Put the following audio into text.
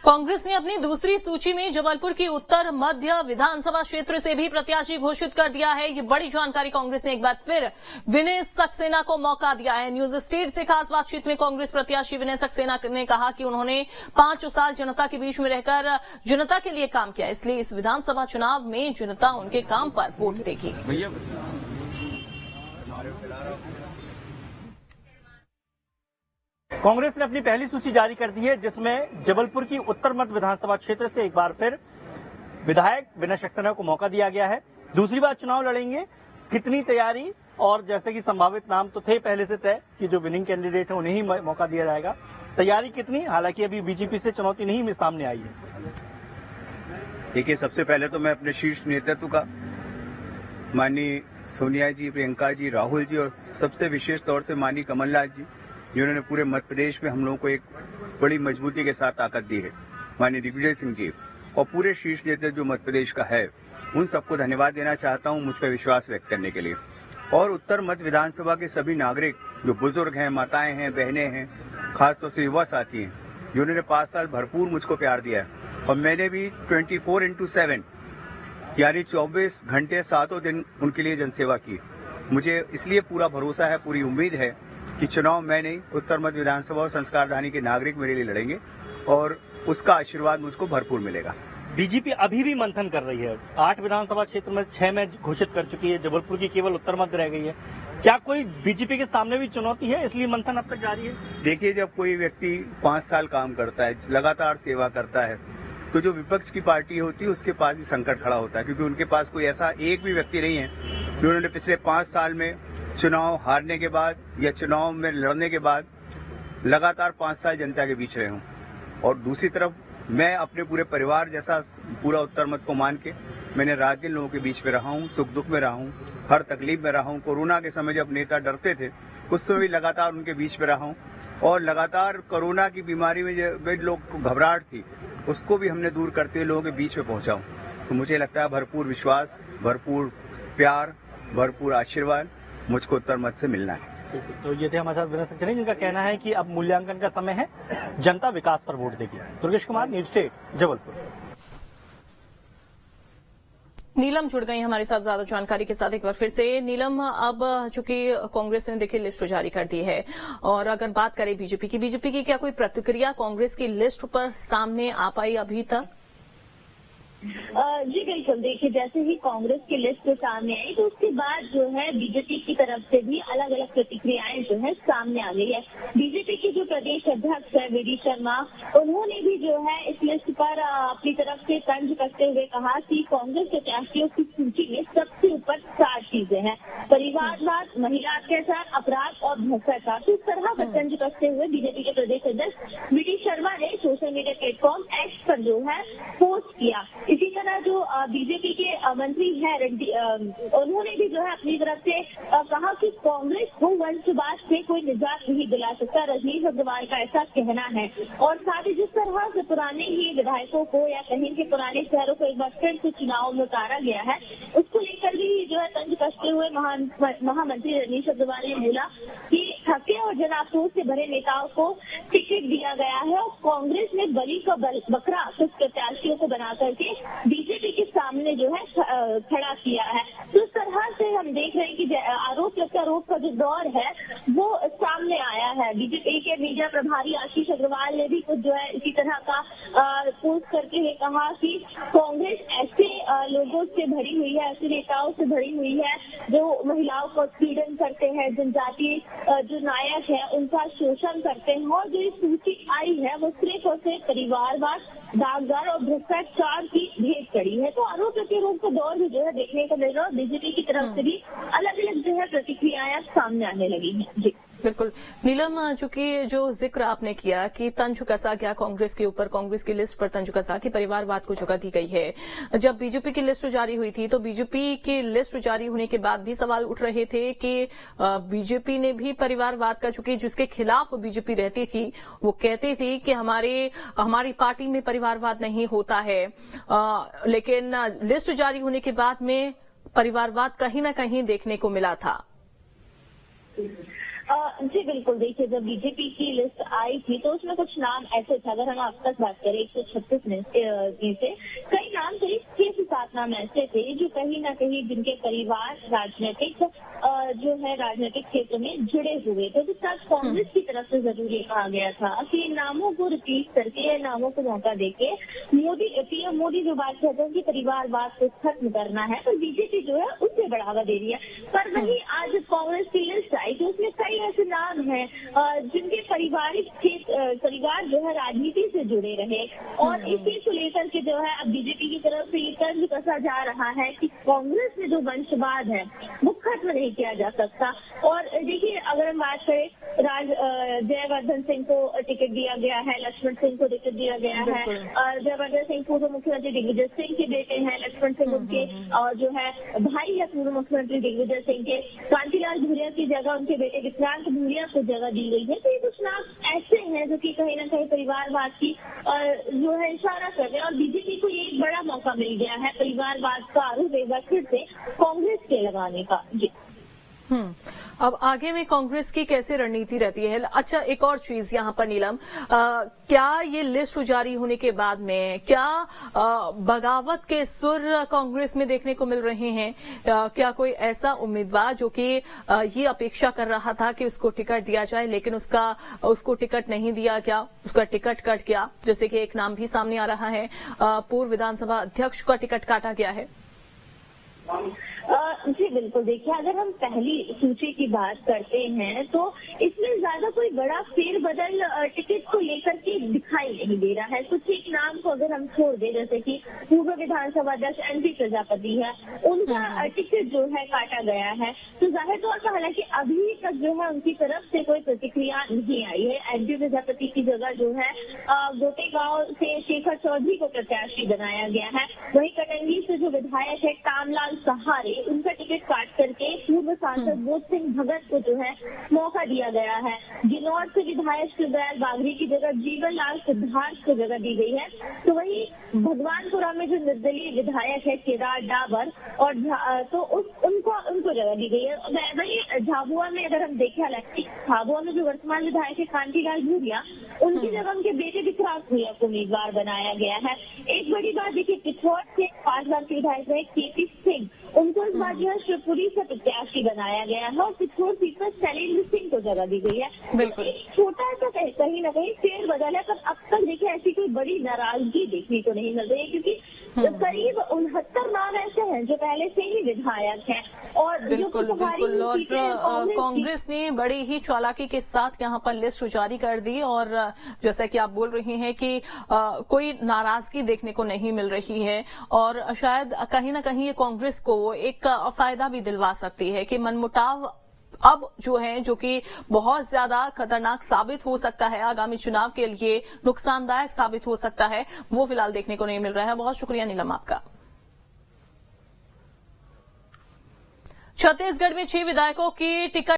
कांग्रेस ने अपनी दूसरी सूची में जबलपुर की उत्तर मध्य विधानसभा क्षेत्र से भी प्रत्याशी घोषित कर दिया है। ये बड़ी जानकारी कांग्रेस ने एक बार फिर विनय सक्सेना को मौका दिया है। न्यूज स्टेट से खास बातचीत में कांग्रेस प्रत्याशी विनय सक्सेना ने कहा कि उन्होंने 5 साल जनता के बीच में रहकर जनता के लिए काम किया, इसलिए इस विधानसभा चुनाव में जनता उनके काम पर वोट देगी। कांग्रेस ने अपनी पहली सूची जारी कर दी है, जिसमें जबलपुर की उत्तर मध्य विधानसभा क्षेत्र से एक बार फिर विधायक विनय सक्सेना को मौका दिया गया है। दूसरी बार चुनाव लड़ेंगे, कितनी तैयारी, और जैसे कि संभावित नाम तो थे पहले से तय कि जो विनिंग कैंडिडेट है उन्हें ही मौका दिया जाएगा। तैयारी कितनी, हालांकि अभी बीजेपी से चुनौती नहीं सामने आई है। देखिए, सबसे पहले तो मैं अपने शीर्ष नेतृत्व का माननीय सोनिया जी, प्रियंका जी, राहुल जी और सबसे विशेष तौर से माननीय कमलनाथ जी, जिन्होंने पूरे मध्य प्रदेश में हम लोगों को एक बड़ी मजबूती के साथ ताकत दी है, माननीय दिग्विजय सिंह जी और पूरे शीर्ष नेतृत्व जो मध्य प्रदेश का है, उन सबको धन्यवाद देना चाहता हूं मुझ पर विश्वास व्यक्त करने के लिए। और उत्तर मध्य विधानसभा के सभी नागरिक जो बुजुर्ग हैं, माताएं हैं, बहनें हैं, खासतौर से युवा साथी हैं, जिन्होंने 5 साल भरपूर मुझको प्यार दिया है। और मैंने भी 24/7 यानी 24 घंटे 7 दिन उनके लिए जनसेवा की। मुझे इसलिए पूरा भरोसा है, पूरी उम्मीद है कि चुनाव मैं नहीं, उत्तर मध्य विधानसभा और संस्कारधानी के नागरिक मेरे लिए लड़ेंगे और उसका आशीर्वाद मुझको भरपूर मिलेगा। बीजेपी अभी भी मंथन कर रही है। 8 विधानसभा क्षेत्र में 6 में घोषित कर चुकी है, जबलपुर की केवल उत्तर मध्य रह गई है। क्या कोई बीजेपी के सामने भी चुनौती है, इसलिए मंथन अब तक जारी है? देखिए, जब कोई व्यक्ति 5 साल काम करता है, लगातार सेवा करता है, तो जो विपक्ष की पार्टी होती है उसके पास भी संकट खड़ा होता है, क्योंकि उनके पास कोई ऐसा एक भी व्यक्ति नहीं है जो उन्होंने पिछले 5 साल में चुनाव हारने के बाद या चुनाव में लड़ने के बाद लगातार 5 साल जनता के बीच रहे हूं। और दूसरी तरफ मैं अपने पूरे परिवार जैसा पूरा उत्तर मध्य को मान के मैंने रात दिन लोगों के बीच में रहा हूं, सुख दुख में रहा हूं, हर तकलीफ में रहा हूं। कोरोना के समय जब नेता डरते थे उस समय भी लगातार उनके बीच में रहा हूं और लगातार कोरोना की बीमारी में जो लोग को घबराहट थी उसको भी हमने दूर करते हुए लोगों के बीच में पहुंचा हूं। तो मुझे लगता है भरपूर विश्वास, भरपूर प्यार, भरपूर आशीर्वाद मुझको उत्तर मध्य से मिलना है। तो ये थे हमारे साथ विनय सक्सेना, जिनका कहना है कि अब मूल्यांकन का समय है, जनता विकास पर वोट देगी। Durgesh Kumar, News State, Jabalpur. नीलम जुड़ गई हमारे साथ ज्यादा जानकारी के साथ एक बार फिर से। नीलम, अब चूंकि कांग्रेस ने देखिए लिस्ट जारी कर दी है और अगर बात करें बीजेपी की क्या कोई प्रतिक्रिया कांग्रेस की लिस्ट पर सामने आ पाई अभी तक? जी बिल्कुल, देखिए जैसे ही कांग्रेस की लिस्ट सामने आई तो उसके बाद जो है बीजेपी की तरफ से भी अलग अलग प्रतिक्रियाएं जो है सामने आ गई है। बीजेपी के जो प्रदेश अध्यक्ष है वी.डी. शर्मा, उन्होंने भी जो है इस लिस्ट पर अपनी तरफ से तंज कसते हुए कहा कि कांग्रेस प्रत्याशियों की सूची में सबसे ऊपर 4 चीजें हैं: परिवारवाद, महिला अत्याचार, अपराध और भ्रष्टाचार। तो इस तरह का तंज कसते हुए बीजेपी के प्रदेश अध्यक्ष वी.डी. शर्मा ने सोशल मीडिया प्लेटफॉर्म एक्स पर जो है पोस्ट किया। इसी तरह जो बीजेपी के मंत्री हैं रेड्डी, उन्होंने भी जो है अपनी तरफ से कहा कि कांग्रेस को वंशवाद से कोई निजात नहीं दिला सकता, रजनीश अग्रवाल का ऐसा कहना है। और साथ ही जिस तरह से पुराने ही विधायकों को या कहीं के पुराने शहरों को एक बार फिर से चुनाव में उतारा गया है, उसको लेकर भी जो है तंज कसते हुए महामंत्री रजनीश अग्रवाल ने बोला कि थके और जनाक्रोश से भरे नेताओं को टिकट दिया गया है और कांग्रेस ने बलि का बकरा कुछ प्रत्याशियों को बना करके बीजेपी के सामने जो है खड़ा किया है। तो इस तरह से हम देख रहे हैं कि आरोप प्रत्यारोप का जो दौर है वो सामने आया है। बीजेपी के मीडिया प्रभारी आशीष अग्रवाल ने भी कुछ जो है इसी तरह का पोस्ट करके ये कहा कि कांग्रेस ऐसे लोगों से भरी हुई है, ऐसे नेताओं से भरी हुई है जो महिलाओं को उत्पीड़न करते हैं, जनजातीय जो नायक है उनका शोषण करते हैं। और जो सूची आई है वो सिर्फ और सिर्फ परिवारवाद, दागदार और भ्रष्टाचार की भेंट चढ़ी है। तो आरोप प्रत्यारोप का दौर भी जो है देखने को मिल रहा है। बीजेपी की तरफ से भी अलग अलग जो है प्रतिक्रियाएं सामने आने लगी हैं। जी बिल्कुल नीलम, चूंकि जो जिक्र आपने किया कि तंज कसा गया कांग्रेस के ऊपर, कांग्रेस की लिस्ट पर तंज कसा कि परिवारवाद को जगह दी गई है। जब बीजेपी की लिस्ट जारी हुई थी तो बीजेपी की लिस्ट जारी होने के बाद भी सवाल उठ रहे थे कि बीजेपी ने भी परिवारवाद का, चूंकि जिसके खिलाफ बीजेपी रहती थी वो कहती थी कि हमारी पार्टी में परिवारवाद नहीं होता है, लेकिन लिस्ट जारी होने के बाद में परिवारवाद कहीं न कहीं देखने को मिला था। जी बिल्कुल, देखिए जब बीजेपी की लिस्ट आई थी तो उसमें कुछ नाम ऐसे थे, अगर हम अब तक बात करें 136 में से कई नाम थे, 6 से 7 नाम ऐसे थे जो कहीं ना कहीं जिनके परिवार राजनीतिक जो है राजनीतिक क्षेत्र में जुड़े हुए थे। तो तब कांग्रेस की तरफ से जरूर ये कहा गया था कि इन नामों को रिपीट करके या नामों को मौका देके पीएम मोदी जो बात कहते हैं कि परिवारवाद को खत्म करना है, तो बीजेपी जो है उससे बढ़ावा दे रही है। पर वही आज कांग्रेस की लिस्ट आई तो उसमें कई ऐसे नाम हैं जिनके परिवार जो है राजनीति से जुड़े रहे, और इस चीज को लेकर के जो है अब बीजेपी की तरफ से ये तर्ज कसा जा रहा है कि कांग्रेस में जो वंशवाद है वो खत्म नहीं किया जा सकता। और देखिए अगर हम बात करें जयवर्धन सिंह को टिकट दिया गया है, लक्ष्मण सिंह को टिकट दिया गया है। जयवर्धन सिंह पूर्व मुख्यमंत्री दिग्विजय सिंह के बेटे हैं, लक्ष्मण सिंह उनके और जो है भाई है पूर्व मुख्यमंत्री दिग्विजय सिंह के। कांतिलाल भूरिया की जगह उनके बेटे विक्रांत भूरिया को जगह दी गई है। तो ये कुछ नाम ऐसे हैं जो कि कहीं ना कहीं परिवारवाद की जो है इशारा कर रहे हैं, और बीजेपी को ये एक बड़ा मौका मिल गया है परिवारवाद का आरोप एक बार फिर से कांग्रेस के लगाने का। जी अब आगे में कांग्रेस की कैसे रणनीति रहती है? अच्छा, एक और चीज यहाँ पर नीलम, क्या ये लिस्ट जारी होने के बाद में क्या बगावत के सुर कांग्रेस में देखने को मिल रहे हैं? क्या कोई ऐसा उम्मीदवार जो कि ये अपेक्षा कर रहा था कि उसको टिकट दिया जाए लेकिन उसको टिकट नहीं दिया गया, उसका टिकट कट गया? जैसे कि एक नाम भी सामने आ रहा है, पूर्व विधानसभा अध्यक्ष का टिकट काटा गया है। जी बिल्कुल, देखिए अगर हम पहली सूची की बात करते हैं तो इसमें ज्यादा कोई बड़ा फेरबदल टिकट को लेकर के दिखाई नहीं दे रहा है। कुछ एक नाम को अगर हम छोड़ दें, जैसे कि पूर्व विधानसभा अध्यक्ष एनपी प्रजापति है, उनका टिकट जो है काटा गया है। तो जाहिर तौर पर हालांकि अभी तक जो है उनकी तरफ से कोई प्रतिक्रिया नहीं आई है। एनपी प्रजापति की जगह जो है गोटेगांव से शेखर चौधरी को प्रत्याशी बनाया गया है। वहीं कटंगी से जो विधायक है कामलाल सहारे, उनका टिकट काट करके पूर्व सांसद बोध सिंह भगत को जो है मौका दिया गया है। जिनौर से विधायक शिवदयाल बागरी की जगह जीवन लाल सिद्धार्थ को जगह दी गई है। तो वही भगवानपुरा में जो निर्दलीय विधायक है केदार डाबर और तो उनको जगह दी गई है। वही झाबुआ में अगर हम देखें, हालांकि झाबुआ में जो वर्तमान विधायक है कांतिलाल भूरिया, उनकी जगह उनके बेटे विक्रांत भूरिया को उम्मीदवार बनाया गया है। एक बड़ी बात देखिए, पिछौर से 5 बार के विधायक रहे केपी सिंह, उनको इस बार जो है शिवपुरी से प्रत्याशी बनाया गया है, और पिछौर सीट पर शैलेंद्र सिंह को जगह दी गई है। बिल्कुल छोटा सा कहीं ना कहीं फेरबदल है, पर अब तक देखिए ऐसी कोई बड़ी नाराजगी देखने को नहीं मिल रही है, क्योंकि करीब 69 नाम ऐसे हैं जो पहले से ही विधायक हैं। और बिल्कुल और कांग्रेस ने बड़ी ही चालाकी के साथ यहाँ पर लिस्ट जारी कर दी, और जैसा कि आप बोल रही हैं कि कोई नाराजगी देखने को नहीं मिल रही है, और शायद कहीं ना कहीं ये कांग्रेस को एक फायदा भी दिलवा सकती है कि मनमुटाव अब जो है, जो कि बहुत ज्यादा खतरनाक साबित हो सकता है, आगामी चुनाव के लिए नुकसानदायक साबित हो सकता है, वो फिलहाल देखने को नहीं मिल रहा है। बहुत शुक्रिया नीलम आपका। छत्तीसगढ़ में 6 विधायकों की टिकट